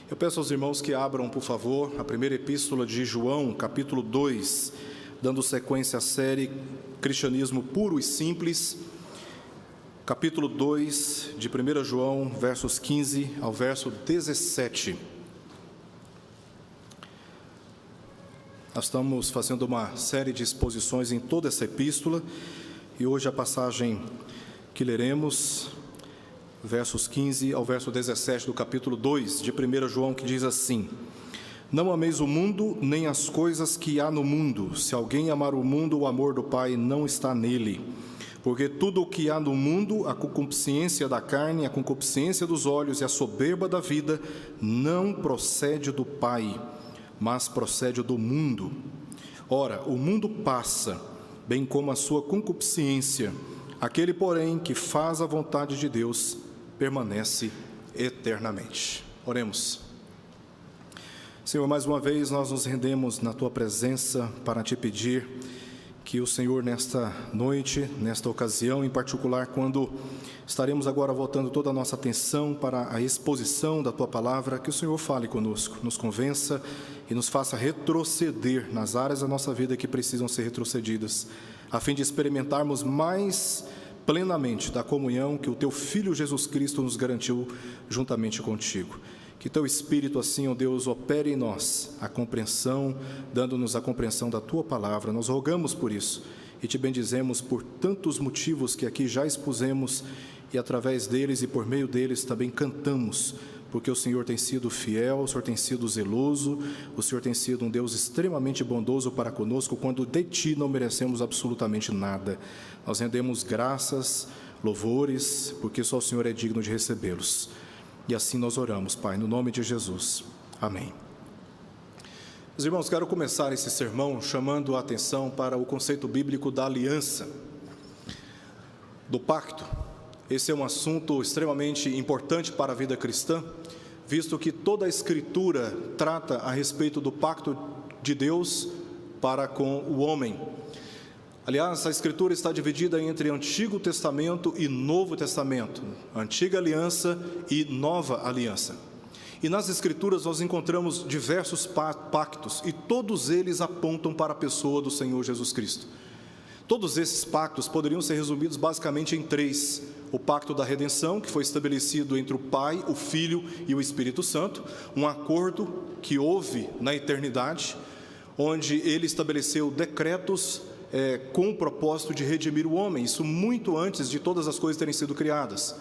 Eu peço aos irmãos que abram, por favor, a primeira epístola de João, capítulo 2, dando sequência à série Cristianismo Puro e Simples, capítulo 2 de 1 João, versos 15 ao verso 17. Nós estamos fazendo uma série de exposições em toda essa epístola, e hoje a passagem que leremos, versos 15 ao verso 17 do capítulo 2 de 1 João, que diz assim: Não ameis o mundo, nem as coisas que há no mundo. Se alguém amar o mundo, o amor do Pai não está nele. Porque tudo o que há no mundo, a concupiscência da carne, a concupiscência dos olhos e a soberba da vida, não procede do Pai, mas procede do mundo. Ora, o mundo passa, bem como a sua concupiscência. Aquele, porém, que faz a vontade de Deus, permanece eternamente. Oremos. Senhor, mais uma vez nós nos rendemos na Tua presença para Te pedir que o Senhor, nesta noite, nesta ocasião, em particular, quando estaremos agora voltando toda a nossa atenção para a exposição da Tua Palavra, que o Senhor fale conosco, nos convença e nos faça retroceder nas áreas da nossa vida que precisam ser retrocedidas, a fim de experimentarmos mais plenamente da comunhão que o Teu Filho Jesus Cristo nos garantiu juntamente contigo. Que Teu Espírito assim, ó Deus, opere em nós a compreensão, dando-nos a compreensão da Tua Palavra. Nós rogamos por isso e Te bendizemos por tantos motivos que aqui já expusemos, e através deles e por meio deles também cantamos, porque o Senhor tem sido fiel, o Senhor tem sido zeloso, o Senhor tem sido um Deus extremamente bondoso para conosco, quando de Ti não merecemos absolutamente nada. Nós rendemos graças, louvores, porque só o Senhor é digno de recebê-los. E assim nós oramos, Pai, no nome de Jesus. Amém. Meus irmãos, quero começar esse sermão chamando a atenção para o conceito bíblico da aliança, do pacto. Esse é um assunto extremamente importante para a vida cristã, visto que toda a Escritura trata a respeito do pacto de Deus para com o homem. Aliás, a Escritura está dividida entre Antigo Testamento e Novo Testamento, Antiga Aliança e Nova Aliança. E nas Escrituras nós encontramos diversos pactos, e todos eles apontam para a pessoa do Senhor Jesus Cristo. Todos esses pactos poderiam ser resumidos basicamente em três: o pacto da redenção, que foi estabelecido entre o Pai, o Filho e o Espírito Santo, um acordo que houve na eternidade, onde ele estabeleceu decretos com o propósito de redimir o homem, isso muito antes de todas as coisas terem sido criadas,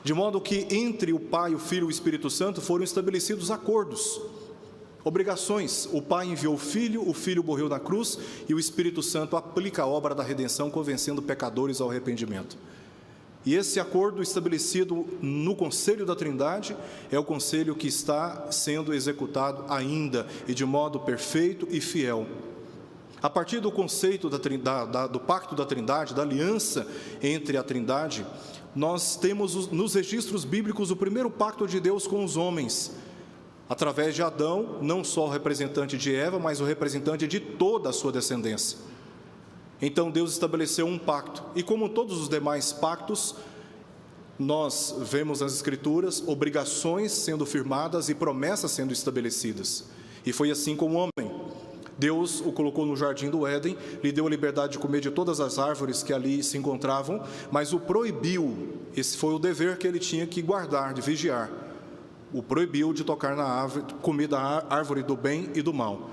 de modo que entre o Pai, o Filho e o Espírito Santo foram estabelecidos acordos, obrigações. O Pai enviou o Filho morreu na cruz, e o Espírito Santo aplica a obra da redenção, convencendo pecadores ao arrependimento. E esse acordo estabelecido no Conselho da Trindade é o conselho que está sendo executado ainda, e de modo perfeito e fiel. A partir do conceito do pacto da Trindade, da aliança entre a Trindade, nós temos nos registros bíblicos o primeiro pacto de Deus com os homens, através de Adão, não só o representante de Eva, mas o representante de toda a sua descendência. Então Deus estabeleceu um pacto, e como todos os demais pactos, nós vemos nas Escrituras obrigações sendo firmadas e promessas sendo estabelecidas. E foi assim com o homem. Deus o colocou no jardim do Éden, lhe deu a liberdade de comer de todas as árvores que ali se encontravam, mas o proibiu. Esse foi o dever que ele tinha que guardar, de vigiar. O proibiu de tocar na árvore, comer da árvore do bem e do mal.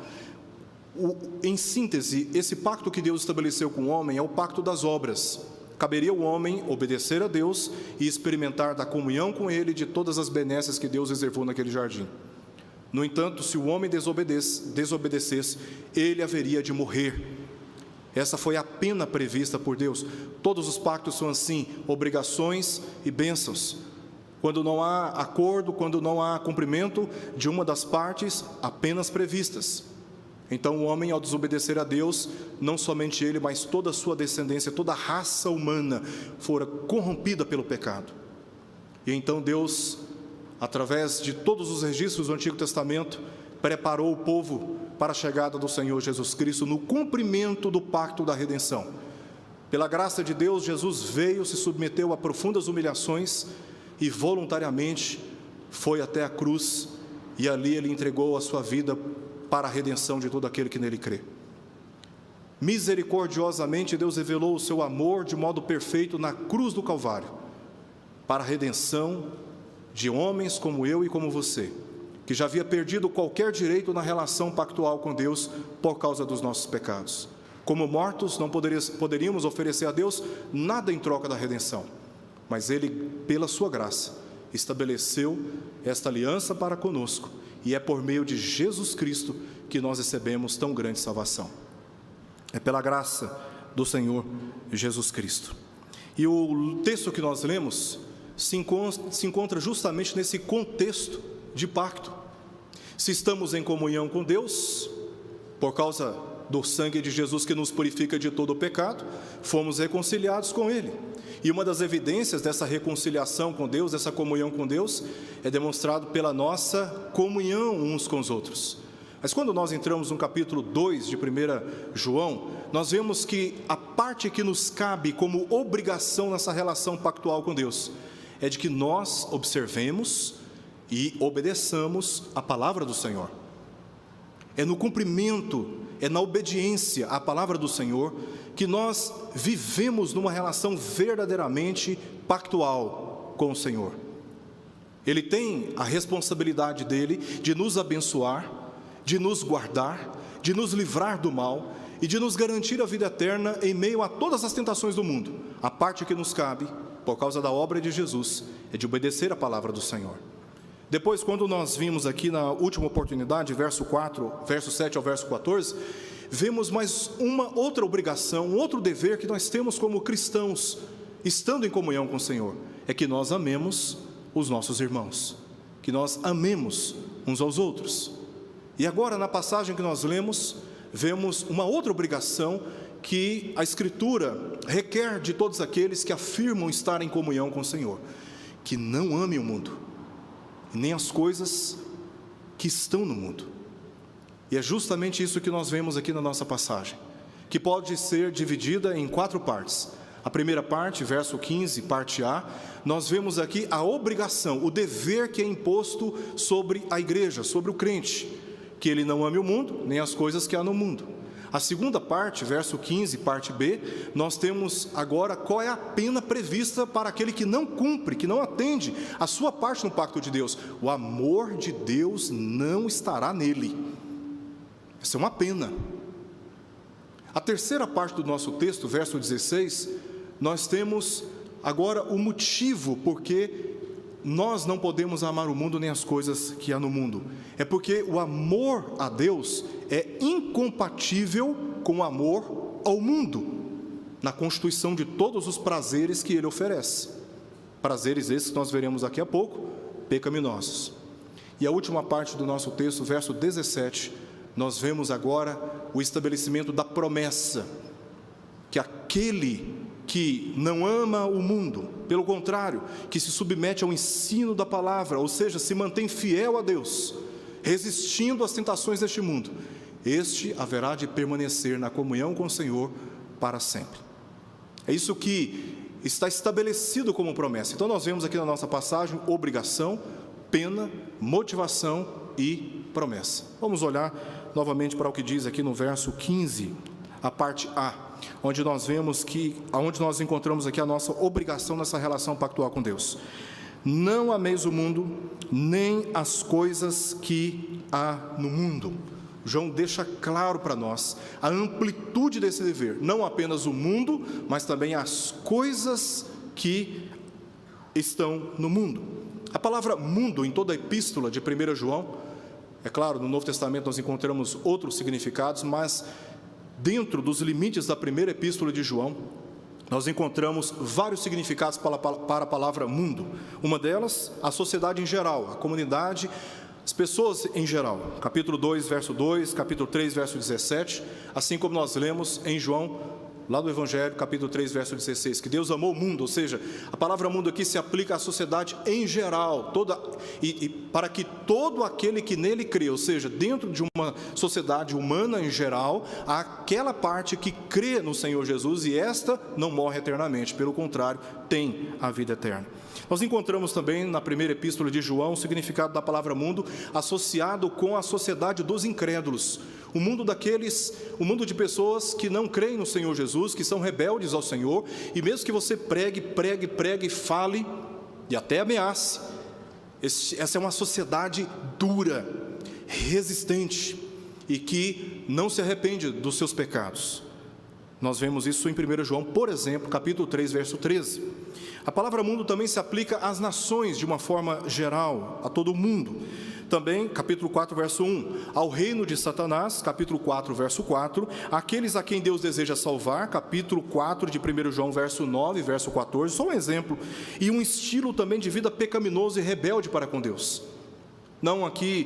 Em síntese, esse pacto que Deus estabeleceu com o homem é o pacto das obras. Caberia ao homem obedecer a Deus e experimentar da comunhão com Ele de todas as benesses que Deus reservou naquele jardim. No entanto, se o homem desobedecesse, ele haveria de morrer. Essa foi a pena prevista por Deus. Todos os pactos são assim, obrigações e bênçãos. Quando não há acordo, quando não há cumprimento de uma das partes, há penas previstas. Então o homem, ao desobedecer a Deus, não somente ele, mas toda a sua descendência, toda a raça humana, fora corrompida pelo pecado. E então Deus, através de todos os registros do Antigo Testamento, preparou o povo para a chegada do Senhor Jesus Cristo no cumprimento do pacto da redenção. Pela graça de Deus, Jesus veio, se submeteu a profundas humilhações e voluntariamente foi até a cruz e ali Ele entregou a sua vida para a redenção de todo aquele que nele crê. Misericordiosamente, Deus revelou o seu amor de modo perfeito na cruz do Calvário, para a redenção de homens como eu e como você, que já havia perdido qualquer direito na relação pactual com Deus por causa dos nossos pecados. Como mortos, não poderíamos oferecer a Deus nada em troca da redenção, mas Ele, pela sua graça, estabeleceu esta aliança para conosco, e é por meio de Jesus Cristo que nós recebemos tão grande salvação. É pela graça do Senhor Jesus Cristo. E o texto que nós lemos se encontra justamente nesse contexto de pacto. Se estamos em comunhão com Deus, por causa do sangue de Jesus que nos purifica de todo o pecado, fomos reconciliados com Ele. E uma das evidências dessa reconciliação com Deus, dessa comunhão com Deus, é demonstrado pela nossa comunhão uns com os outros. Mas quando nós entramos no capítulo 2 de 1 João, nós vemos que a parte que nos cabe como obrigação nessa relação pactual com Deus é de que nós observemos e obedeçamos a palavra do Senhor. É no cumprimento, é na obediência à palavra do Senhor que nós vivemos numa relação verdadeiramente pactual com o Senhor. Ele tem a responsabilidade dele de nos abençoar, de nos guardar, de nos livrar do mal e de nos garantir a vida eterna em meio a todas as tentações do mundo. A parte que nos cabe, por causa da obra de Jesus, é de obedecer a palavra do Senhor. Depois, quando nós vimos aqui na última oportunidade, verso 7 ao verso 14, vemos mais uma outra obrigação, um outro dever que nós temos como cristãos, estando em comunhão com o Senhor, é que nós amemos os nossos irmãos, que nós amemos uns aos outros. E agora, na passagem que nós lemos, vemos uma outra obrigação que a Escritura requer de todos aqueles que afirmam estar em comunhão com o Senhor, que não amem o mundo, nem as coisas que estão no mundo. E é justamente isso que nós vemos aqui na nossa passagem, que pode ser dividida em 4 partes. A primeira parte, verso 15, parte A, nós vemos aqui a obrigação, o dever que é imposto sobre a igreja, sobre o crente, que ele não ame o mundo, nem as coisas que há no mundo. A segunda parte, verso 15, parte B, nós temos agora qual é a pena prevista para aquele que não cumpre, que não atende a sua parte no pacto de Deus. O amor de Deus não estará nele. Essa é uma pena. A terceira parte do nosso texto, verso 16, nós temos agora o motivo porque nós não podemos amar o mundo nem as coisas que há no mundo. É porque o amor a Deus é incompatível com o amor ao mundo, na constituição de todos os prazeres que ele oferece. Prazeres esses que nós veremos daqui a pouco, pecaminosos. E a última parte do nosso texto, verso 17, nós vemos agora o estabelecimento da promessa, que aquele que não ama o mundo, pelo contrário, que se submete ao ensino da palavra, ou seja, se mantém fiel a Deus, resistindo às tentações deste mundo, este haverá de permanecer na comunhão com o Senhor para sempre. É isso que está estabelecido como promessa. Então nós vemos aqui na nossa passagem obrigação, pena, motivação e promessa. Vamos olhar novamente para o que diz aqui no verso 15, a parte A, onde nós vemos onde nós encontramos aqui a nossa obrigação nessa relação pactual com Deus. Não ameis o mundo, nem as coisas que há no mundo. João deixa claro para nós a amplitude desse dever, não apenas o mundo, mas também as coisas que estão no mundo. A palavra mundo, em toda a epístola de 1 João, é claro, no Novo Testamento nós encontramos outros significados, mas dentro dos limites da primeira epístola de João, nós encontramos vários significados para a palavra mundo. Uma delas, a sociedade em geral, a comunidade, as pessoas em geral. Capítulo 2, verso 2, capítulo 3, verso 17, assim como nós lemos em João, lá do Evangelho, capítulo 3, verso 16, que Deus amou o mundo, ou seja, a palavra mundo aqui se aplica à sociedade em geral, para que todo aquele que nele crê, ou seja, dentro de uma sociedade humana em geral, há aquela parte que crê no Senhor Jesus e esta não morre eternamente, pelo contrário, tem a vida eterna. Nós encontramos também na primeira epístola de João o significado da palavra mundo associado com a sociedade dos incrédulos, o mundo de pessoas que não creem no Senhor Jesus, que são rebeldes ao Senhor, e mesmo que você pregue, fale e até ameace, essa é uma sociedade dura, resistente e que não se arrepende dos seus pecados. Nós vemos isso em 1 João, por exemplo, capítulo 3, verso 13. A palavra mundo também se aplica às nações de uma forma geral, a todo o mundo. Também, capítulo 4, verso 1, ao reino de Satanás, capítulo 4, verso 4, aqueles a quem Deus deseja salvar, capítulo 4 de 1 João, verso 9, verso 14, só um exemplo, e um estilo também de vida pecaminoso e rebelde para com Deus. Não aqui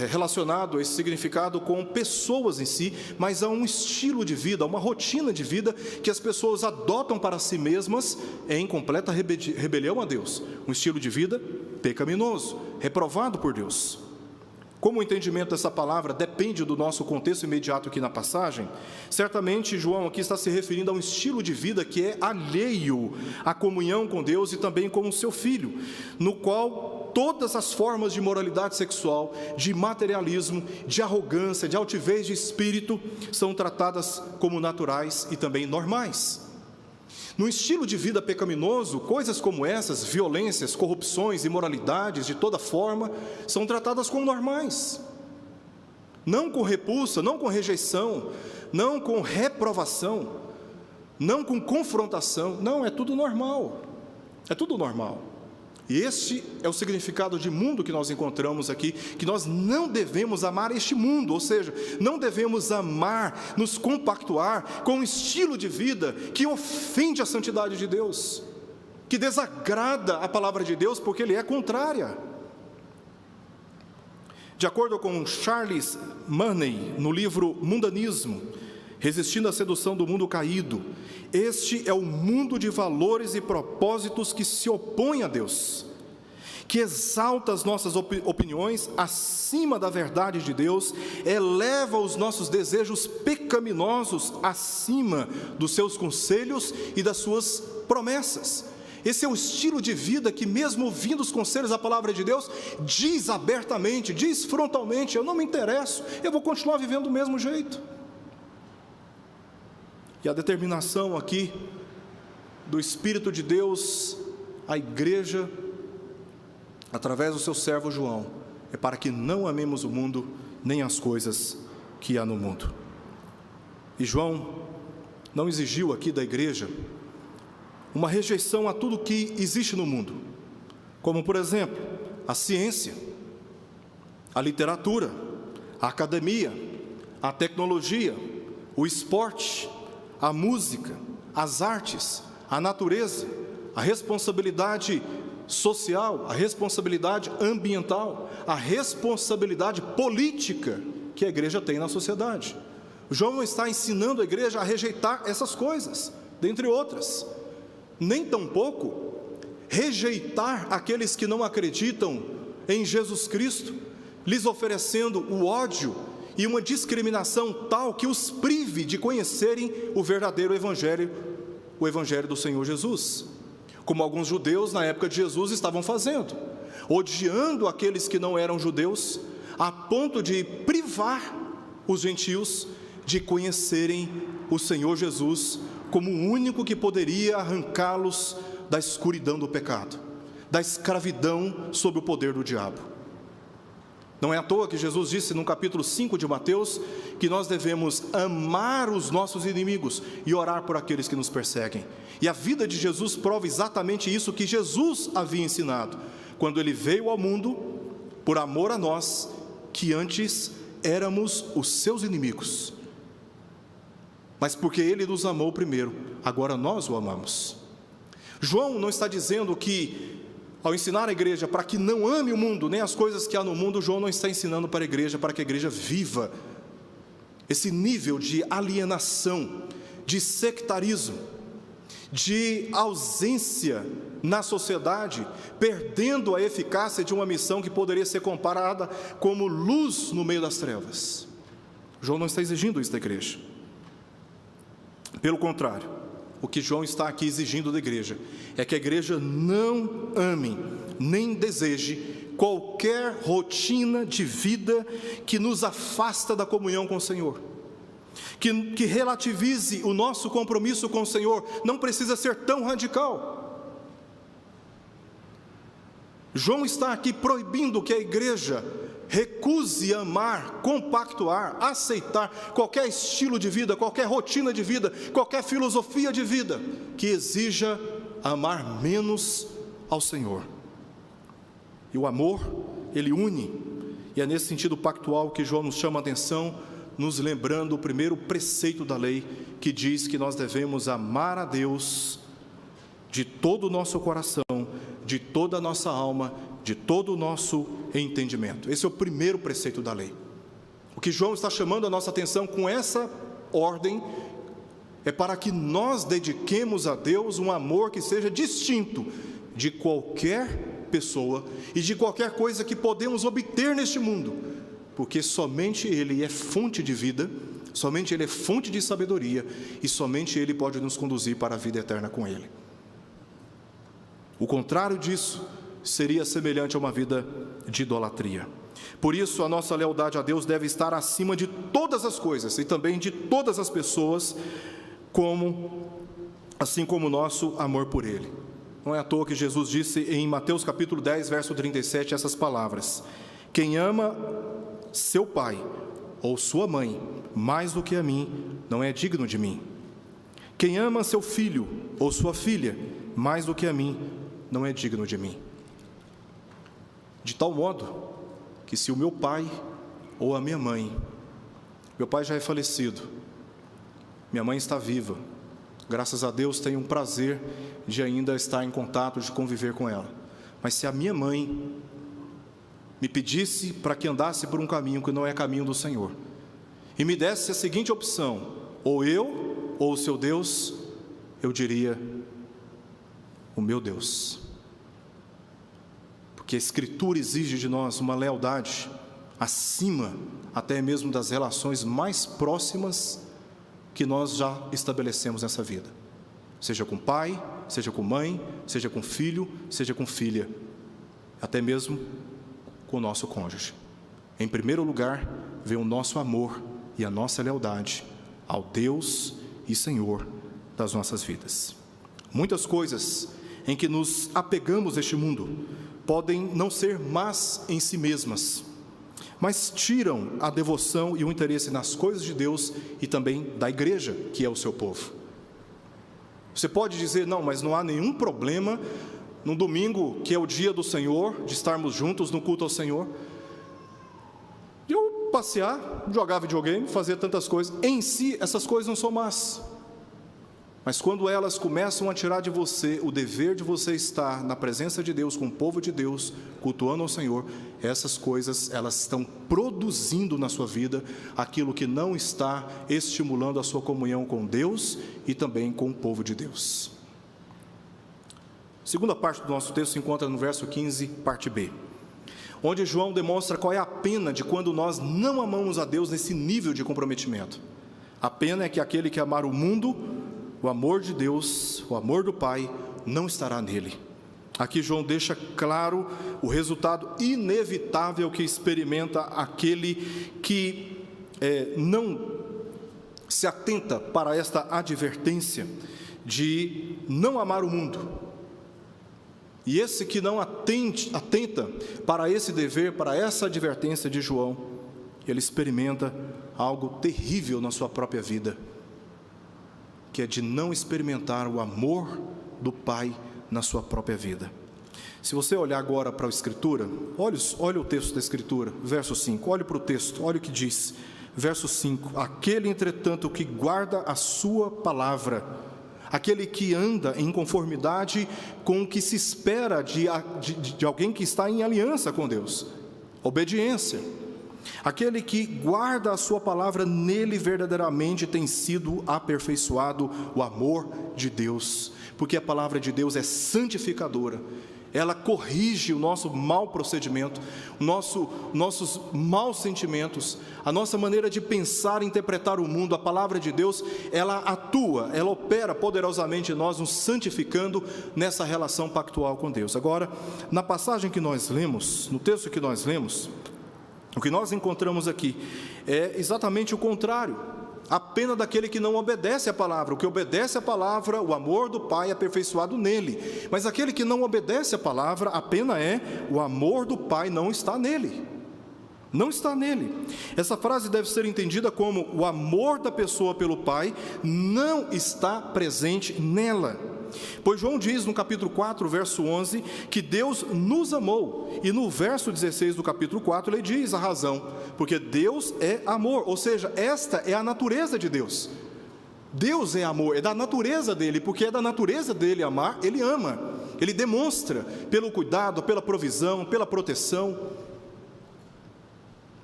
relacionado a esse significado com pessoas em si, mas a um estilo de vida, a uma rotina de vida que as pessoas adotam para si mesmas em completa rebelião a Deus. Um estilo de vida pecaminoso, reprovado por Deus. Como o entendimento dessa palavra depende do nosso contexto imediato aqui na passagem, certamente João aqui está se referindo a um estilo de vida que é alheio à comunhão com Deus e também com o seu Filho, no qual todas as formas de moralidade sexual, de materialismo, de arrogância, de altivez de espírito, são tratadas como naturais e também normais. No estilo de vida pecaminoso, coisas como essas, violências, corrupções, imoralidades de toda forma, são tratadas como normais. Não com repulsa, não com rejeição, não com reprovação, não com confrontação, não, é tudo normal. É tudo normal. E este é o significado de mundo que nós encontramos aqui, que nós não devemos amar este mundo, ou seja, não devemos amar, nos compactuar com um estilo de vida que ofende a santidade de Deus, que desagrada a palavra de Deus, porque ele é contrária. De acordo com Charles Murney, no livro Mundanismo, Resistindo à Sedução do Mundo Caído, este é o mundo de valores e propósitos que se opõe a Deus, que exalta as nossas opiniões acima da verdade de Deus, eleva os nossos desejos pecaminosos acima dos seus conselhos e das suas promessas. Esse é o estilo de vida que, mesmo ouvindo os conselhos da palavra de Deus, diz abertamente, diz frontalmente: eu não me interesso, eu vou continuar vivendo do mesmo jeito. E a determinação aqui do Espírito de Deus à igreja, através do seu servo João, é para que não amemos o mundo, nem as coisas que há no mundo. E João não exigiu aqui da igreja uma rejeição a tudo que existe no mundo, como, por exemplo, a ciência, a literatura, a academia, a tecnologia, o esporte, a música, as artes, a natureza, a responsabilidade social, a responsabilidade ambiental, a responsabilidade política que a igreja tem na sociedade. João não está ensinando a igreja a rejeitar essas coisas, dentre outras, nem tampouco rejeitar aqueles que não acreditam em Jesus Cristo, lhes oferecendo o ódio e uma discriminação tal que os prive de conhecerem o verdadeiro evangelho, o evangelho do Senhor Jesus, como alguns judeus na época de Jesus estavam fazendo, odiando aqueles que não eram judeus, a ponto de privar os gentios de conhecerem o Senhor Jesus como o único que poderia arrancá-los da escuridão do pecado, da escravidão sob o poder do diabo. Não é à toa que Jesus disse no capítulo 5 de Mateus que nós devemos amar os nossos inimigos e orar por aqueles que nos perseguem. E a vida de Jesus prova exatamente isso que Jesus havia ensinado, quando ele veio ao mundo por amor a nós, que antes éramos os seus inimigos. Mas porque ele nos amou primeiro, agora nós o amamos. João não está dizendo que, ao ensinar a igreja para que não ame o mundo, nem as coisas que há no mundo, João não está ensinando para a igreja, para que a igreja viva esse nível de alienação, de sectarismo, de ausência na sociedade, perdendo a eficácia de uma missão que poderia ser comparada como luz no meio das trevas. João não está exigindo isso da igreja. Pelo contrário, o que João está aqui exigindo da igreja é que a igreja não ame, nem deseje qualquer rotina de vida que nos afasta da comunhão com o Senhor, que relativize o nosso compromisso com o Senhor. Não precisa ser tão radical. João está aqui proibindo que a igreja recuse amar, compactuar, aceitar qualquer estilo de vida, qualquer rotina de vida, qualquer filosofia de vida que exija amar menos ao Senhor. E o amor, ele une, e é nesse sentido pactual que João nos chama a atenção, nos lembrando o primeiro preceito da lei, que diz que nós devemos amar a Deus de todo o nosso coração, de toda a nossa alma, de todo o nosso entendimento. Esse é o primeiro preceito da lei. O que João está chamando a nossa atenção com essa ordem é para que nós dediquemos a Deus um amor que seja distinto de qualquer pessoa e de qualquer coisa que podemos obter neste mundo, porque somente Ele é fonte de vida, somente Ele é fonte de sabedoria, e somente Ele pode nos conduzir para a vida eterna com Ele. O contrário disso seria semelhante a uma vida de idolatria. Por isso, a nossa lealdade a Deus deve estar acima de todas as coisas e também de todas as pessoas, assim como o nosso amor por Ele. Não é à toa que Jesus disse em Mateus capítulo 10, verso 37, essas palavras: quem ama seu pai ou sua mãe mais do que a mim, não é digno de mim. Quem ama seu filho ou sua filha mais do que a mim, não é digno de mim. De tal modo que se o meu pai ou a minha mãe, meu pai já é falecido, minha mãe está viva, graças a Deus tenho um prazer de ainda estar em contato, de conviver com ela, mas se a minha mãe me pedisse para que andasse por um caminho que não é caminho do Senhor, e me desse a seguinte opção, ou eu ou o seu Deus, eu diria: o meu Deus. Porque a Escritura exige de nós uma lealdade acima até mesmo das relações mais próximas que nós já estabelecemos nessa vida, seja com pai, seja com mãe, seja com filho, seja com filha, até mesmo com o nosso cônjuge. Em primeiro lugar, vem o nosso amor e a nossa lealdade ao Deus e Senhor das nossas vidas. Muitas coisas em que nos apegamos neste mundo podem não ser más em si mesmas, mas tiram a devoção e o interesse nas coisas de Deus e também da igreja, que é o seu povo. Você pode dizer: não, mas não há nenhum problema no domingo, que é o dia do Senhor, de estarmos juntos no culto ao Senhor, de eu passear, jogar videogame, fazer tantas coisas. Em si, essas coisas não são más. Mas quando elas começam a tirar de você o dever de você estar na presença de Deus, com o povo de Deus, cultuando ao Senhor, essas coisas, elas estão produzindo na sua vida aquilo que não está estimulando a sua comunhão com Deus e também com o povo de Deus. A segunda parte do nosso texto se encontra no verso 15, parte B, onde João demonstra qual é a pena de quando nós não amamos a Deus nesse nível de comprometimento. A pena é que aquele que amar o mundo, o amor de Deus, o amor do Pai, não estará nele. Aqui João deixa claro o resultado inevitável que experimenta aquele que não se atenta para esta advertência de não amar o mundo. E esse que não atenta para esse dever, para essa advertência de João, ele experimenta algo terrível na sua própria vida, que é de não experimentar o amor do Pai na sua própria vida. Se você olhar agora para a Escritura, olha o texto da Escritura, verso 5, olhe para o texto, olha o que diz, verso 5, aquele, entretanto, que guarda a sua palavra, aquele que anda em conformidade com o que se espera de alguém que está em aliança com Deus, obediência. Aquele que guarda a sua palavra, nele verdadeiramente tem sido aperfeiçoado o amor de Deus, porque a palavra de Deus é santificadora, ela corrige o nosso mau procedimento, nossos maus sentimentos, a nossa maneira de pensar e interpretar o mundo. A palavra de Deus, ela atua, ela opera poderosamente em nós, nos santificando nessa relação pactual com Deus. Agora, na passagem que nós lemos, no texto que nós lemos, o que nós encontramos aqui é exatamente o contrário. A pena daquele que não obedece à palavra. O que obedece à palavra, o amor do Pai é aperfeiçoado nele. Mas aquele que não obedece à palavra, a pena é: o amor do Pai não está nele. Não está nele. Essa frase deve ser entendida como: o amor da pessoa pelo Pai não está presente nela. Pois João diz no capítulo 4, verso 11, que Deus nos amou. E no verso 16 do capítulo 4, ele diz a razão: porque Deus é amor. Ou seja, esta é a natureza de Deus. Deus é amor, é da natureza dele. Porque é da natureza dele amar, ele ama. Ele demonstra pelo cuidado, pela provisão, pela proteção.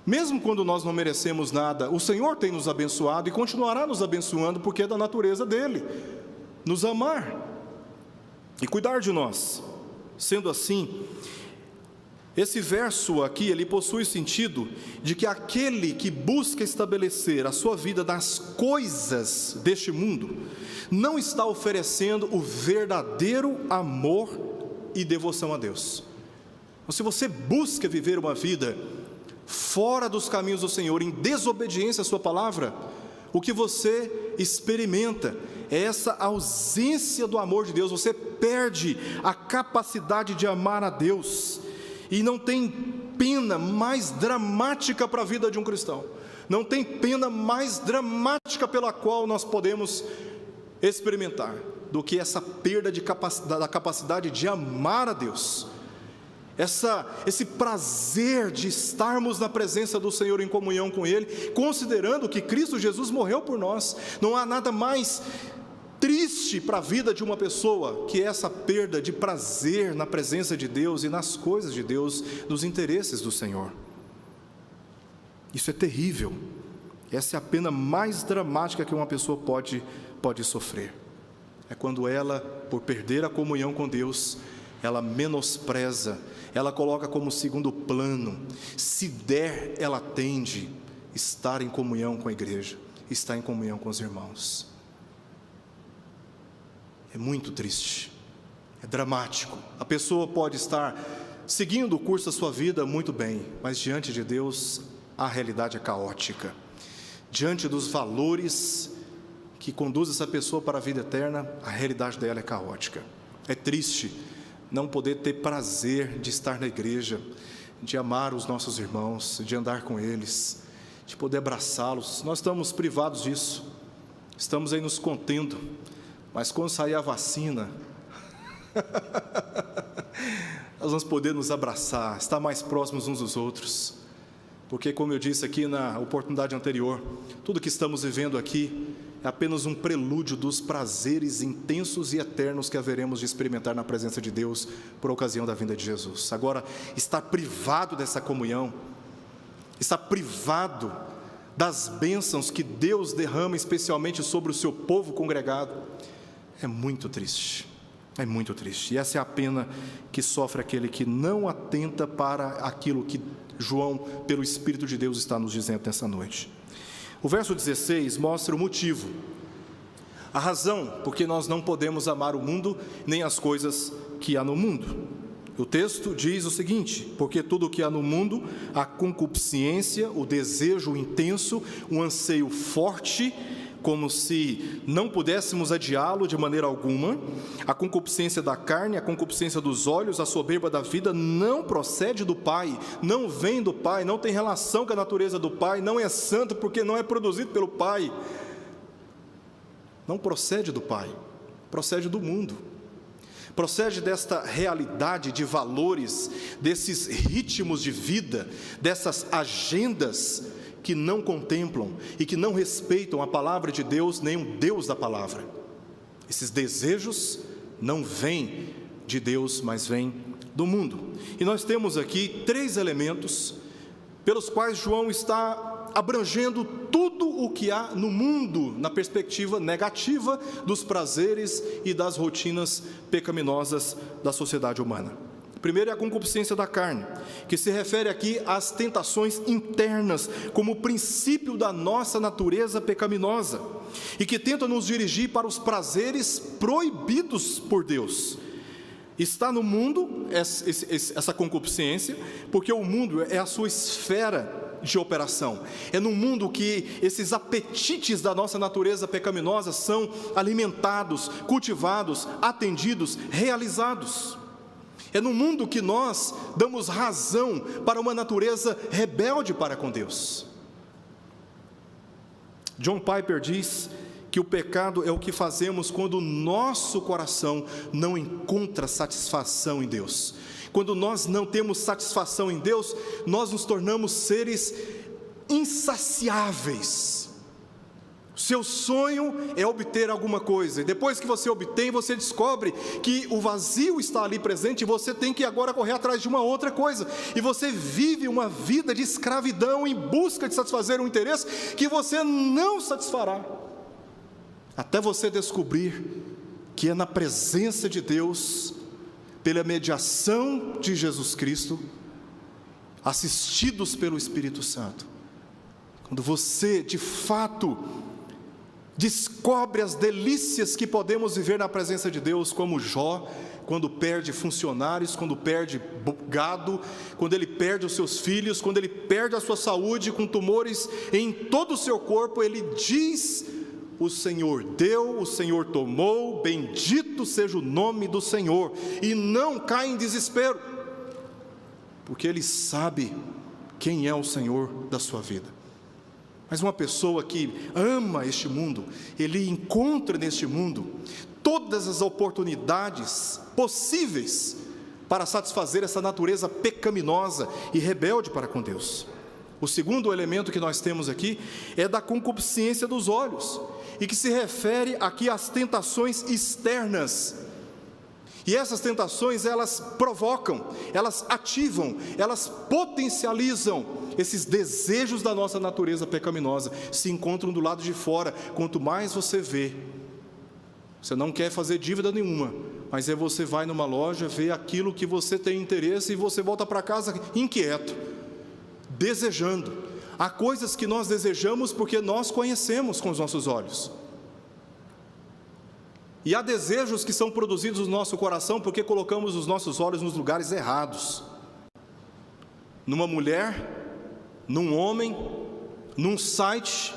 Mesmo quando nós não merecemos nada, o Senhor tem nos abençoado e continuará nos abençoando, porque é da natureza dele nos amar e cuidar de nós. Sendo assim, esse verso aqui, ele possui sentido de que aquele que busca estabelecer a sua vida nas coisas deste mundo, não está oferecendo o verdadeiro amor e devoção a Deus. Então, se você busca viver uma vida fora dos caminhos do Senhor, em desobediência à sua palavra, o que você experimenta é essa ausência do amor de Deus. Você perde a capacidade de amar a Deus, e não tem pena mais dramática para a vida de um cristão, não tem pena mais dramática pela qual nós podemos experimentar do que essa perda da capacidade de amar a Deus. Esse prazer de estarmos na presença do Senhor, em comunhão com Ele, considerando que Cristo Jesus morreu por nós. Não há nada mais triste para a vida de uma pessoa que essa perda de prazer na presença de Deus e nas coisas de Deus, nos interesses do Senhor. Isso é terrível. Essa é a pena mais dramática que uma pessoa pode sofrer. É quando ela, por perder a comunhão com Deus, ela menospreza, ela coloca como segundo plano. Se der, ela tende a estar em comunhão com a igreja, estar em comunhão com os irmãos. É muito triste, é dramático. A pessoa pode estar seguindo o curso da sua vida muito bem, mas diante de Deus a realidade é caótica. Diante dos valores que conduzem essa pessoa para a vida eterna, a realidade dela é caótica. É triste não poder ter prazer de estar na igreja, de amar os nossos irmãos, de andar com eles, de poder abraçá-los. Nós estamos privados disso, estamos aí nos contendo, mas quando sair a vacina, nós vamos poder nos abraçar, estar mais próximos uns dos outros, porque, como eu disse aqui na oportunidade anterior, tudo que estamos vivendo aqui é apenas um prelúdio dos prazeres intensos e eternos que haveremos de experimentar na presença de Deus por ocasião da vinda de Jesus. Agora, estar privado dessa comunhão, estar privado das bênçãos que Deus derrama especialmente sobre o seu povo congregado, é muito triste, é muito triste. E essa é a pena que sofre aquele que não atenta para aquilo que João, pelo Espírito de Deus, está nos dizendo nessa noite. O verso 16 mostra o motivo, a razão porque nós não podemos amar o mundo, nem as coisas que há no mundo. O texto diz o seguinte: porque tudo o que há no mundo, a concupiscência, o desejo intenso, um anseio forte, como se não pudéssemos adiá-lo de maneira alguma, a concupiscência da carne, a concupiscência dos olhos, a soberba da vida, não procede do Pai, não vem do Pai, não tem relação com a natureza do Pai, não é santo porque não é produzido pelo Pai. Não procede do Pai, procede do mundo, procede desta realidade de valores, desses ritmos de vida, dessas agendas que não contemplam e que não respeitam a palavra de Deus, nem o Deus da palavra. Esses desejos não vêm de Deus, mas vêm do mundo. E nós temos aqui 3 elementos pelos quais João está abrangendo tudo o que há no mundo, na perspectiva negativa dos prazeres e das rotinas pecaminosas da sociedade humana. O primeiro é a concupiscência da carne, que se refere aqui às tentações internas, como princípio da nossa natureza pecaminosa, e que tenta nos dirigir para os prazeres proibidos por Deus. Está no mundo essa concupiscência, porque o mundo é a sua esfera de operação. É no mundo que esses apetites da nossa natureza pecaminosa são alimentados, cultivados, atendidos, realizados. É no mundo que nós damos razão para uma natureza rebelde para com Deus. John Piper diz que o pecado é o que fazemos quando o nosso coração não encontra satisfação em Deus. Quando nós não temos satisfação em Deus, nós nos tornamos seres insaciáveis. Seu sonho é obter alguma coisa, e depois que você obtém, você descobre que o vazio está ali presente, e você tem que agora correr atrás de uma outra coisa, e você vive uma vida de escravidão em busca de satisfazer um interesse que você não satisfará, até você descobrir que é na presença de Deus, pela mediação de Jesus Cristo, assistidos pelo Espírito Santo, quando você de fato descobre as delícias que podemos viver na presença de Deus, como Jó, quando perde funcionários, quando perde gado, quando ele perde os seus filhos, quando ele perde a sua saúde com tumores em todo o seu corpo, ele diz: o Senhor deu, o Senhor tomou, bendito seja o nome do Senhor, e não cai em desespero, porque ele sabe quem é o Senhor da sua vida. Mas uma pessoa que ama este mundo, ele encontra neste mundo todas as oportunidades possíveis para satisfazer essa natureza pecaminosa e rebelde para com Deus. O segundo elemento que nós temos aqui é da concupiscência dos olhos, e que se refere aqui às tentações externas. E essas tentações, elas provocam, elas ativam, elas potencializam esses desejos da nossa natureza pecaminosa, se encontram do lado de fora. Quanto mais você vê, você não quer fazer dívida nenhuma, mas aí você vai numa loja, vê aquilo que você tem interesse, e você volta para casa inquieto, desejando. Há coisas que nós desejamos porque nós conhecemos com os nossos olhos. E há desejos que são produzidos no nosso coração porque colocamos os nossos olhos nos lugares errados. Numa mulher, num homem, num site,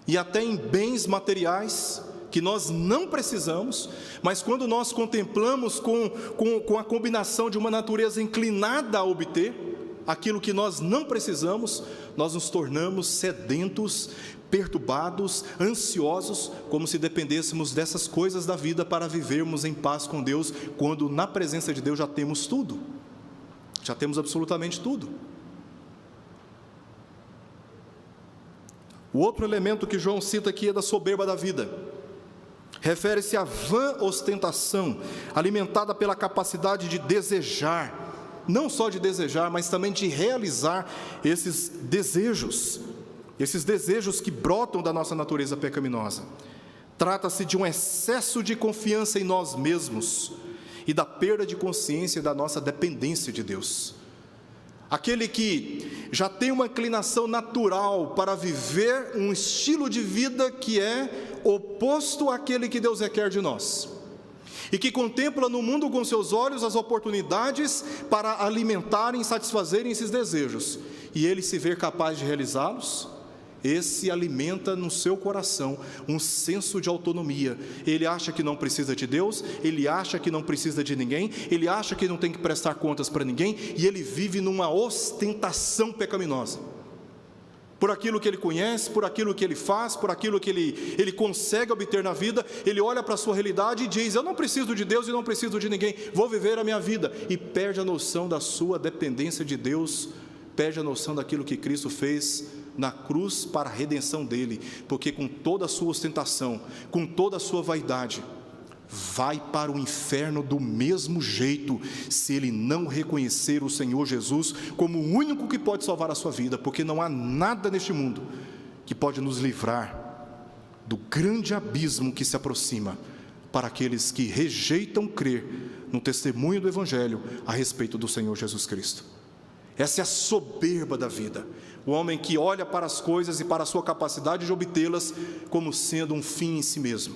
e até em bens materiais que nós não precisamos, mas quando nós contemplamos com a combinação de uma natureza inclinada a obter aquilo que nós não precisamos, nós nos tornamos sedentos, perturbados, ansiosos, como se dependêssemos dessas coisas da vida para vivermos em paz com Deus, quando na presença de Deus já temos tudo, já temos absolutamente tudo. O outro elemento que João cita aqui é da soberba da vida. Refere-se à vã ostentação, alimentada pela capacidade de desejar, não só de desejar, mas também de realizar esses desejos que brotam da nossa natureza pecaminosa. Trata-se de um excesso de confiança em nós mesmos e da perda de consciência da nossa dependência de Deus. Aquele que já tem uma inclinação natural para viver um estilo de vida que é oposto àquele que Deus requer de nós, e que contempla no mundo com seus olhos as oportunidades para alimentarem e satisfazerem esses desejos, e ele se ver capaz de realizá-los, esse alimenta no seu coração um senso de autonomia. Ele acha que não precisa de Deus, ele acha que não precisa de ninguém, ele acha que não tem que prestar contas para ninguém, e ele vive numa ostentação pecaminosa, por aquilo que ele conhece, por aquilo que ele faz, por aquilo que ele consegue obter na vida. Ele olha para a sua realidade e diz: eu não preciso de Deus e não preciso de ninguém, vou viver a minha vida, e perde a noção da sua dependência de Deus, perde a noção daquilo que Cristo fez na cruz para a redenção dele, porque com toda a sua ostentação, com toda a sua vaidade, vai para o inferno do mesmo jeito, se ele não reconhecer o Senhor Jesus como o único que pode salvar a sua vida, porque não há nada neste mundo que pode nos livrar do grande abismo que se aproxima para aqueles que rejeitam crer no testemunho do Evangelho a respeito do Senhor Jesus Cristo. Essa é a soberba da vida. O homem que olha para as coisas e para a sua capacidade de obtê-las como sendo um fim em si mesmo.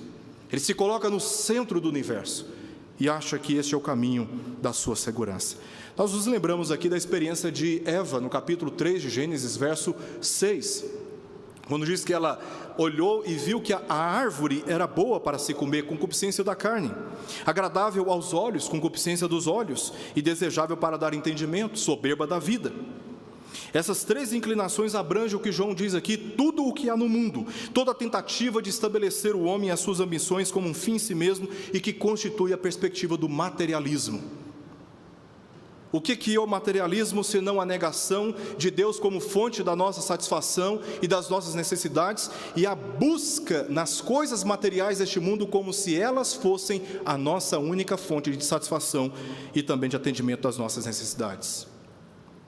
Ele se coloca no centro do universo e acha que este é o caminho da sua segurança. Nós nos lembramos aqui da experiência de Eva, no capítulo 3 de Gênesis, verso 6, quando diz que ela olhou e viu que a árvore era boa para se comer, concupiscência da carne, agradável aos olhos, concupiscência dos olhos, e desejável para dar entendimento, soberba da vida. Essas três inclinações abrangem o que João diz aqui, tudo o que há no mundo, toda tentativa de estabelecer o homem e as suas ambições como um fim em si mesmo e que constitui a perspectiva do materialismo. O que é o materialismo, senão a negação de Deus como fonte da nossa satisfação e das nossas necessidades, e a busca nas coisas materiais deste mundo como se elas fossem a nossa única fonte de satisfação e também de atendimento das nossas necessidades.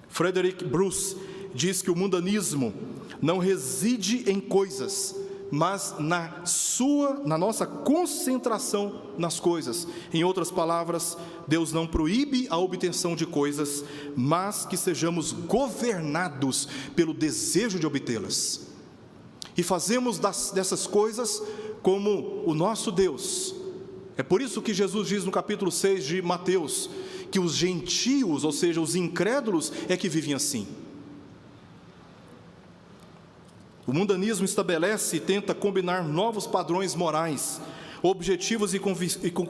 Frederick Bruce diz que o mundanismo não reside em coisas, mas na nossa concentração nas coisas. Em outras palavras, Deus não proíbe a obtenção de coisas, mas que sejamos governados pelo desejo de obtê-las. E fazemos dessas coisas como o nosso Deus. É por isso que Jesus diz no capítulo 6 de Mateus, que os gentios, ou seja, os incrédulos, é que vivem assim. O mundanismo estabelece e tenta combinar novos padrões morais, objetivos e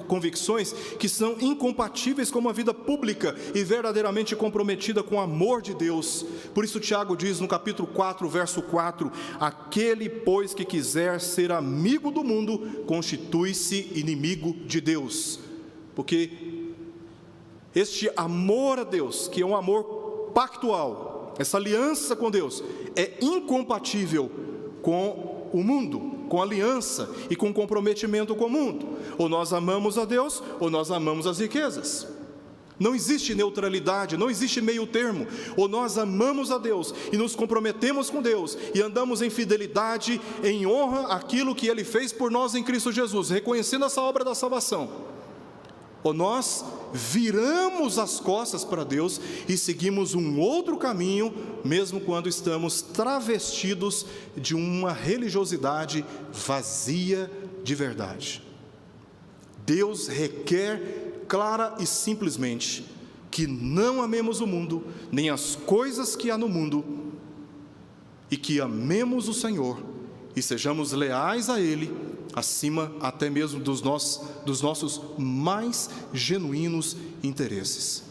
convicções que são incompatíveis com uma vida pública e verdadeiramente comprometida com o amor de Deus. Por isso Tiago diz no capítulo 4, verso 4, aquele, pois, que quiser ser amigo do mundo, constitui-se inimigo de Deus. Porque este amor a Deus, que é um amor pactual, essa aliança com Deus, é incompatível com o mundo, com aliança e com comprometimento com o mundo. Ou nós amamos a Deus, ou nós amamos as riquezas. Não existe neutralidade, não existe meio termo. Ou nós amamos a Deus e nos comprometemos com Deus e andamos em fidelidade, em honra àquilo que Ele fez por nós em Cristo Jesus, reconhecendo essa obra da salvação. Ou nós viramos as costas para Deus e seguimos um outro caminho, mesmo quando estamos travestidos de uma religiosidade vazia de verdade. Deus requer clara e simplesmente que não amemos o mundo, nem as coisas que há no mundo, e que amemos o Senhor e sejamos leais a Ele, acima até mesmo dos nossos mais genuínos interesses.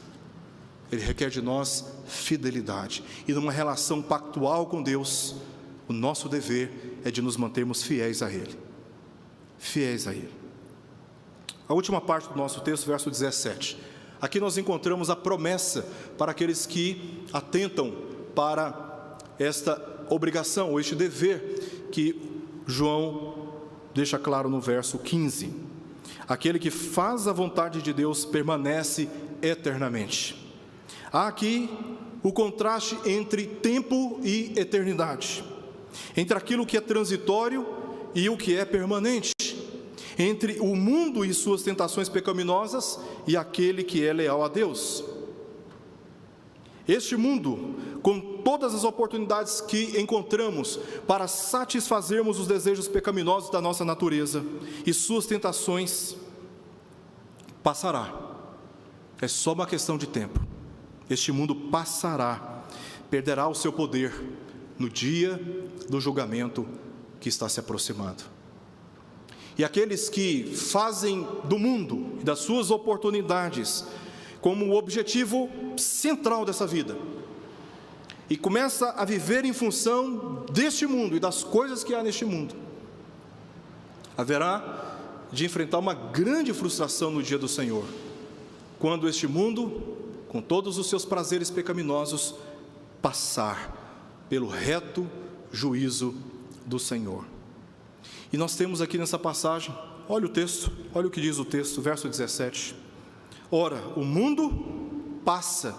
Ele requer de nós fidelidade, e numa relação pactual com Deus, o nosso dever é de nos mantermos fiéis a Ele. Fiéis a Ele. A última parte do nosso texto, verso 17. Aqui nós encontramos a promessa para aqueles que atentam para esta obrigação, ou este dever, que João deixa claro no verso 15. Aquele que faz a vontade de Deus permanece eternamente. Há aqui o contraste entre tempo e eternidade, entre aquilo que é transitório e o que é permanente, entre o mundo e suas tentações pecaminosas e aquele que é leal a Deus. Este mundo, com todas as oportunidades que encontramos para satisfazermos os desejos pecaminosos da nossa natureza e suas tentações, passará. É só uma questão de tempo. Este mundo passará, perderá o seu poder no dia do julgamento que está se aproximando. E aqueles que fazem do mundo e das suas oportunidades como o objetivo central dessa vida, e começa a viver em função deste mundo e das coisas que há neste mundo, haverá de enfrentar uma grande frustração no dia do Senhor, quando este mundo, com todos os seus prazeres pecaminosos, passar pelo reto juízo do Senhor. E nós temos aqui nessa passagem, olha o texto, olha o que diz o texto, verso 17. Ora, o mundo passa,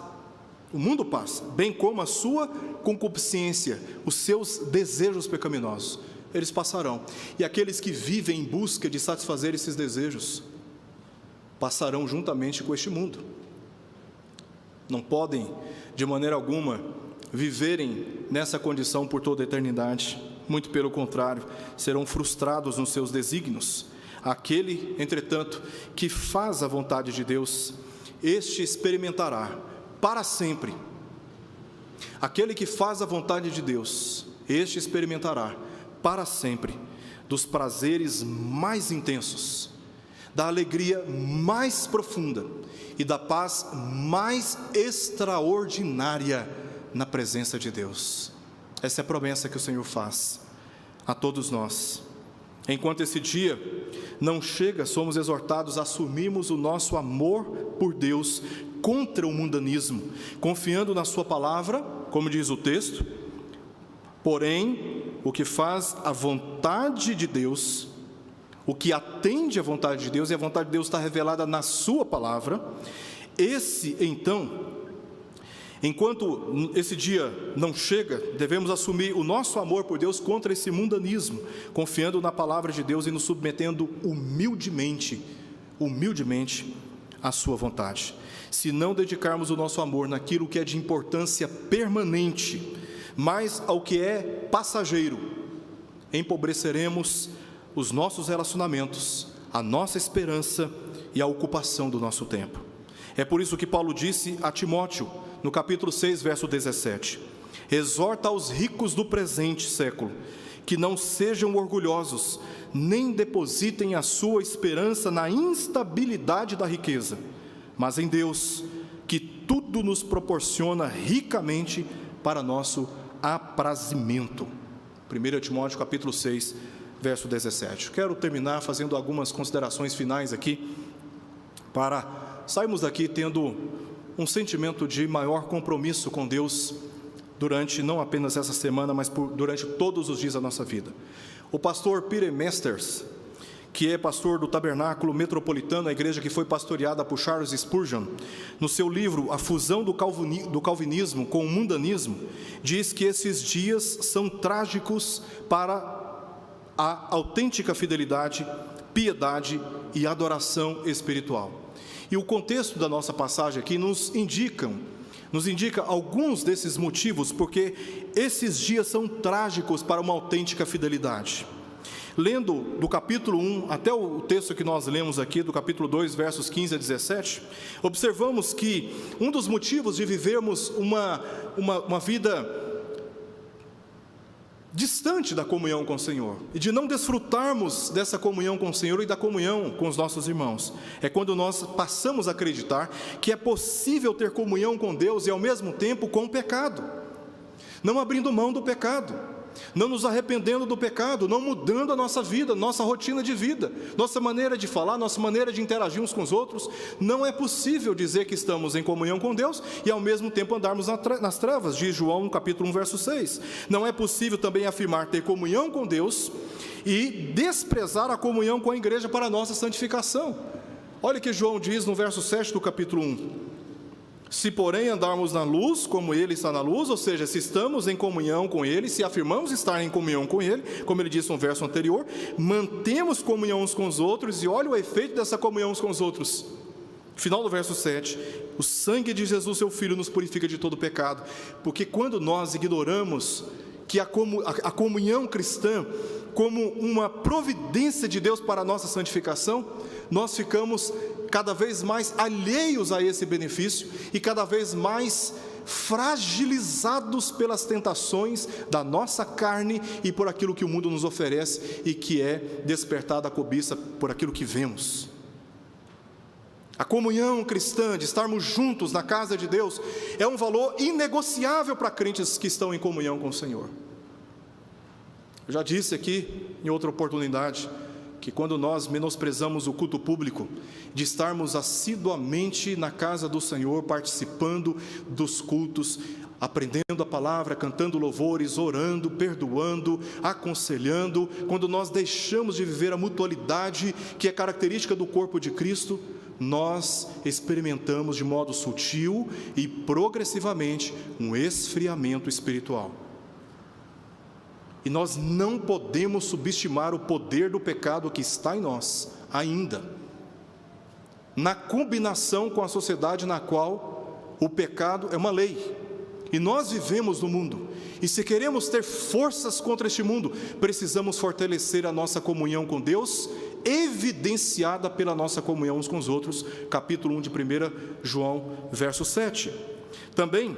bem como a sua concupiscência, os seus desejos pecaminosos, eles passarão. E aqueles que vivem em busca de satisfazer esses desejos, passarão juntamente com este mundo. Não podem, de maneira alguma, viverem nessa condição por toda a eternidade. Muito pelo contrário, serão frustrados nos seus desígnios. Aquele, entretanto, que faz a vontade de Deus, este experimentará para sempre. Aquele que faz a vontade de Deus, este experimentará para sempre dos prazeres mais intensos, da alegria mais profunda e da paz mais extraordinária na presença de Deus. Essa é a promessa que o Senhor faz a todos nós. Enquanto esse dia não chega, somos exortados a assumirmos o nosso amor por Deus contra o mundanismo, confiando na sua palavra, como diz o texto. Porém, o que faz a vontade de Deus, o que atende à vontade de Deus, e a vontade de Deus está revelada na sua palavra, esse então, enquanto esse dia não chega, devemos assumir o nosso amor por Deus contra esse mundanismo, confiando na palavra de Deus e nos submetendo humildemente à sua vontade. Se não dedicarmos o nosso amor naquilo que é de importância permanente, mas ao que é passageiro, empobreceremos os nossos relacionamentos, a nossa esperança e a ocupação do nosso tempo. É por isso que Paulo disse a Timóteo, no capítulo 6, verso 17: exorta aos ricos do presente século, que não sejam orgulhosos, nem depositem a sua esperança na instabilidade da riqueza, mas em Deus, que tudo nos proporciona ricamente para nosso aprazimento. 1 Timóteo capítulo 6, verso 17. Quero terminar fazendo algumas considerações finais aqui, para sairmos daqui tendo um sentimento de maior compromisso com Deus, durante não apenas essa semana, mas durante todos os dias da nossa vida. O pastor Peter Masters, que é pastor do Tabernáculo Metropolitano, a igreja que foi pastoreada por Charles Spurgeon, no seu livro A Fusão do Calvinismo com o Mundanismo, diz que esses dias são trágicos para a autêntica fidelidade, piedade e adoração espiritual. E o contexto da nossa passagem aqui nos indica alguns desses motivos, porque esses dias são trágicos para uma autêntica fidelidade. Lendo do capítulo 1 até o texto que nós lemos aqui, do capítulo 2, versos 15 a 17, observamos que um dos motivos de vivermos uma vida distante da comunhão com o Senhor, e de não desfrutarmos dessa comunhão com o Senhor e da comunhão com os nossos irmãos, é quando nós passamos a acreditar que é possível ter comunhão com Deus e ao mesmo tempo com o pecado, não abrindo mão do pecado, não nos arrependendo do pecado, não mudando a nossa vida, nossa rotina de vida, nossa maneira de falar, nossa maneira de interagir uns com os outros. Não é possível dizer que estamos em comunhão com Deus e ao mesmo tempo andarmos nas trevas, diz João capítulo 1, verso 6. Não é possível também afirmar ter comunhão com Deus e desprezar a comunhão com a igreja para a nossa santificação. Olha o que João diz no verso 7 do capítulo 1. Se, porém, andarmos na luz, como Ele está na luz, ou seja, se estamos em comunhão com Ele, se afirmamos estar em comunhão com Ele, como Ele disse no verso anterior, mantemos comunhão uns com os outros, e olha o efeito dessa comunhão uns com os outros. Final do verso 7, o sangue de Jesus, seu Filho, nos purifica de todo pecado, porque quando nós ignoramos que a comunhão cristã, como uma providência de Deus para a nossa santificação, nós ficamos cada vez mais alheios a esse benefício e cada vez mais fragilizados pelas tentações da nossa carne e por aquilo que o mundo nos oferece e que é despertada a cobiça por aquilo que vemos. A comunhão cristã, de estarmos juntos na casa de Deus, é um valor inegociável para crentes que estão em comunhão com o Senhor. Eu já disse aqui em outra oportunidade que quando nós menosprezamos o culto público, de estarmos assiduamente na casa do Senhor, participando dos cultos, aprendendo a palavra, cantando louvores, orando, perdoando, aconselhando, quando nós deixamos de viver a mutualidade que é característica do corpo de Cristo, nós experimentamos de modo sutil e progressivamente um esfriamento espiritual. E nós não podemos subestimar o poder do pecado que está em nós ainda. na combinação com a sociedade na qual o pecado é uma lei. E nós vivemos no mundo, e se queremos ter forças contra este mundo, precisamos fortalecer a nossa comunhão com Deus, evidenciada pela nossa comunhão uns com os outros, capítulo 1 de 1 João, verso 7. Também,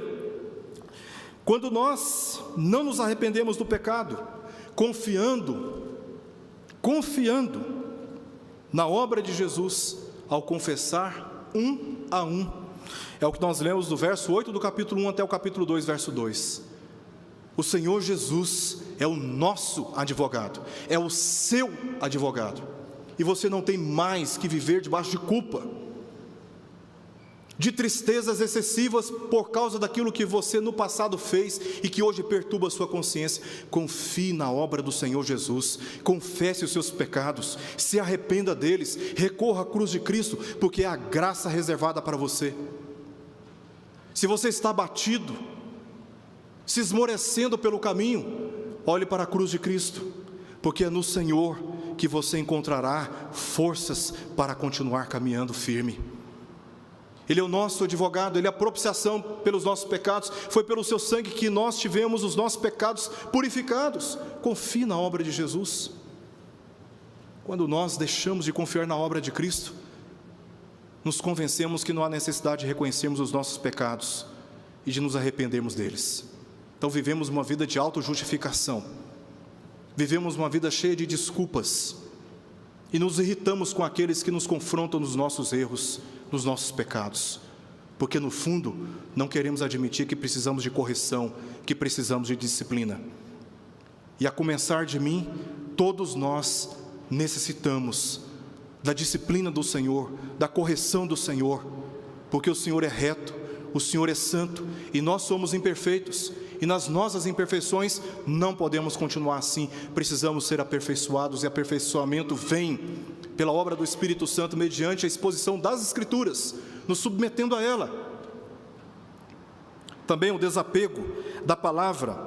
quando nós não nos arrependemos do pecado, confiando na obra de Jesus, ao confessar um a um, é o que nós lemos do verso 8 do capítulo 1 até o capítulo 2, verso 2. O Senhor Jesus é o nosso advogado, é o seu advogado, e você não tem mais que viver debaixo de culpa, de tristezas excessivas por causa daquilo que você no passado fez e que hoje perturba a sua consciência. Confie na obra do Senhor Jesus, confesse os seus pecados, se arrependa deles, recorra à cruz de Cristo, porque é a graça reservada para você. Se você está abatido, se esmorecendo pelo caminho, olhe para a cruz de Cristo, porque é no Senhor que você encontrará forças para continuar caminhando firme. Ele é o nosso advogado, Ele é a propiciação pelos nossos pecados, foi pelo seu sangue que nós tivemos os nossos pecados purificados. Confie na obra de Jesus. Quando nós deixamos de confiar na obra de Cristo, nos convencemos que não há necessidade de reconhecermos os nossos pecados e de nos arrependermos deles. Então vivemos uma vida de autojustificação, vivemos uma vida cheia de desculpas, e nos irritamos com aqueles que nos confrontam nos nossos erros, nos nossos pecados, porque no fundo não queremos admitir que precisamos de correção, que precisamos de disciplina. E a começar de mim, todos nós necessitamos da disciplina do Senhor, da correção do Senhor, porque o Senhor é reto, o Senhor é santo, e nós somos imperfeitos, e nas nossas imperfeições não podemos continuar assim, precisamos ser aperfeiçoados, e aperfeiçoamento vem pela obra do Espírito Santo, mediante a exposição das Escrituras, nos submetendo a ela. Também o desapego da palavra,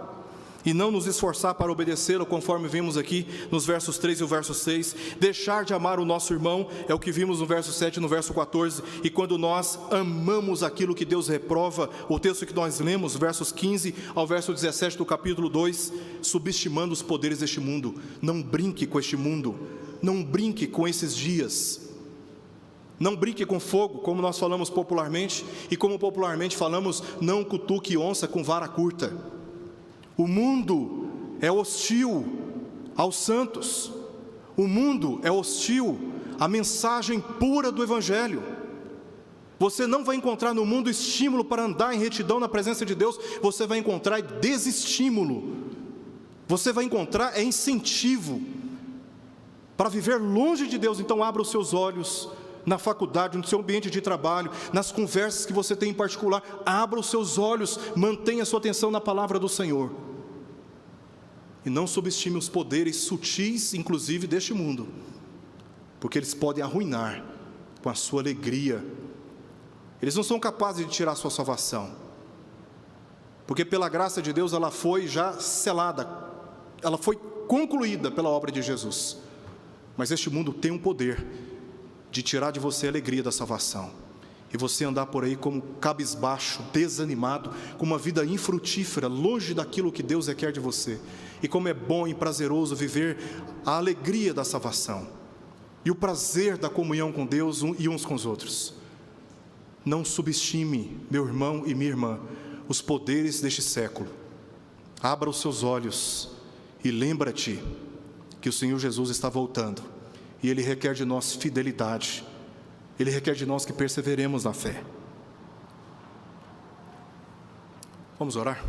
e não nos esforçar para obedecê-lo, conforme vimos aqui nos versos 3 e o verso 6, deixar de amar o nosso irmão, é o que vimos no verso 7 e no verso 14, e quando nós amamos aquilo que Deus reprova, o texto que nós lemos, versos 15 ao verso 17 do capítulo 2, subestimando os poderes deste mundo. Não brinque com este mundo, não brinque com esses dias, não brinque com fogo, como nós falamos popularmente, e como popularmente falamos, não cutuque onça com vara curta. O mundo é hostil aos santos, o mundo é hostil à mensagem pura do Evangelho. Você não vai encontrar no mundo estímulo para andar em retidão na presença de Deus, você vai encontrar desestímulo, você vai encontrar incentivo para viver longe de Deus. Então abra os seus olhos na faculdade, no seu ambiente de trabalho, nas conversas que você tem em particular, abra os seus olhos, mantenha a sua atenção na palavra do Senhor, e não subestime os poderes sutis, inclusive deste mundo, porque eles podem arruinar com a sua alegria. Eles não são capazes de tirar a sua salvação, porque pela graça de Deus ela foi já selada, ela foi concluída pela obra de Jesus, mas este mundo tem um poder de tirar de você a alegria da salvação, e você andar por aí como cabisbaixo, desanimado, com uma vida infrutífera, longe daquilo que Deus requer de você. E como é bom e prazeroso viver a alegria da salvação, e o prazer da comunhão com Deus e uns com os outros. Não subestime, meu irmão e minha irmã, os poderes deste século. Abra os seus olhos e lembra-te que o Senhor Jesus está voltando, e Ele requer de nós fidelidade, Ele requer de nós que perseveremos na fé. Vamos orar?